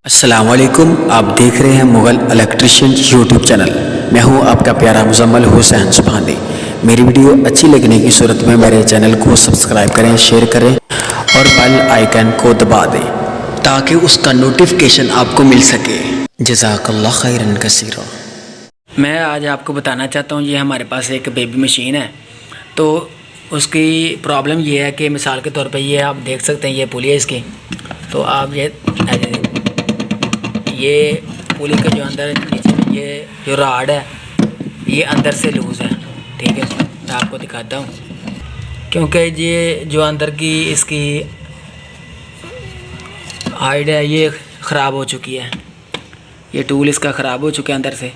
अस्सलाम वालेकुम। आप देख रहे हैं मुग़ल इलेक्ट्रिशियन यूट्यूब चैनल। मैं हूं आपका प्यारा मुजम्मल हुसैन सुभानी। मेरी वीडियो अच्छी लगने की सूरत में मेरे चैनल को सब्सक्राइब करें, शेयर करें और बेल आइकन को दबा दें ताकि उसका नोटिफिकेशन आपको मिल सके। जज़ाकल्लाह खैरन कसीरा। मैं आज आपको बताना चाहता हूँ, ये हमारे पास एक बेबी मशीन है। तो उसकी प्रॉब्लम ये है कि मिसाल के तौर पे ये आप देख सकते हैं, ये पुली है इसकी। तो आप ये पुली के जो अंदर नीचे में ये जो राड है ये अंदर से लूज़ है। ठीक है, मैं आपको दिखाता हूँ। क्योंकि ये जो अंदर की इसकी हाइड है ये ख़राब हो चुकी है, ये टूल इसका ख़राब हो चुका है अंदर से।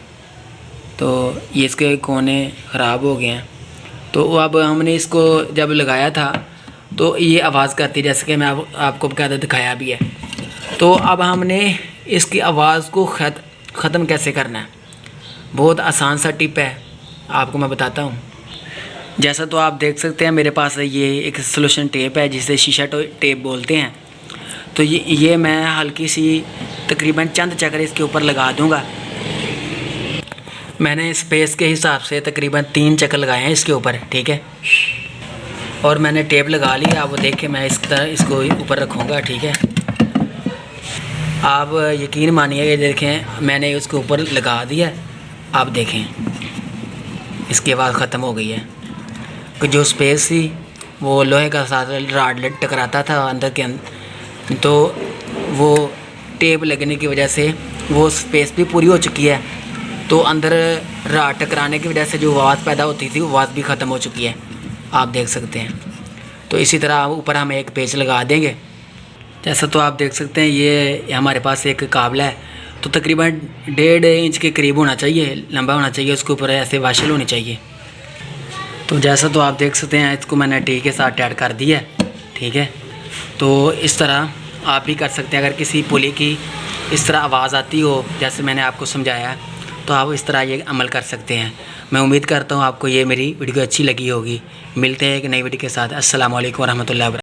तो ये इसके कोने ख़राब हो गए हैं। तो अब हमने इसको जब लगाया था तो ये आवाज़ करती, जैसे कि मैं आपको बकायदा दिखाया भी है। तो अब हमने इसकी आवाज़ को ख़त्म कैसे करना है, बहुत आसान सा टिप है, आपको मैं बताता हूँ। जैसा तो आप देख सकते हैं मेरे पास ये एक सोल्यूशन टेप है जिसे शीशा टेप बोलते हैं। तो ये मैं हल्की सी तकरीबन चंद चक्कर इसके ऊपर लगा दूँगा। मैंने स्पेस के हिसाब से तकरीबन 3 चक्कर लगाए हैं इसके ऊपर। ठीक है, और मैंने टेप लगा लिया। अब देखिए मैं इस तरह इसको ऊपर रखूँगा। ठीक है, आप यकीन मानिए, ये देखें मैंने उसके ऊपर लगा दिया। आप देखें इसकी आवाज़ ख़त्म हो गई है। कि जो स्पेस थी वो लोहे का साथ राड टकराता था अंदर के अंदर, तो वो टेप लगने की वजह से वो स्पेस भी पूरी हो चुकी है। तो अंदर राड टकराने की वजह से जो आवाज़ पैदा होती थी वो आवाज़ भी ख़त्म हो चुकी है, आप देख सकते हैं। तो इसी तरह ऊपर हम एक पेच लगा देंगे। जैसा तो आप देख सकते हैं ये हमारे पास एक काबला है, तो तकरीबन 1.5 इंच के करीब होना चाहिए, लंबा होना चाहिए। उसके ऊपर ऐसे वाशल होनी चाहिए। तो जैसा तो आप देख सकते हैं इसको मैंने टी के साथ ऐड कर दिया है। ठीक है, तो इस तरह आप भी कर सकते हैं। अगर किसी पुली की इस तरह आवाज़ आती हो जैसे मैंने आपको समझाया, तो आप इस तरह ये अमल कर सकते हैं। मैं उम्मीद करता हूँ आपको ये मेरी वीडियो अच्छी लगी होगी। मिलते हैं एक नई वीडियो के साथ। अस्सलाम वालेकुम रहमतुल्लाहि।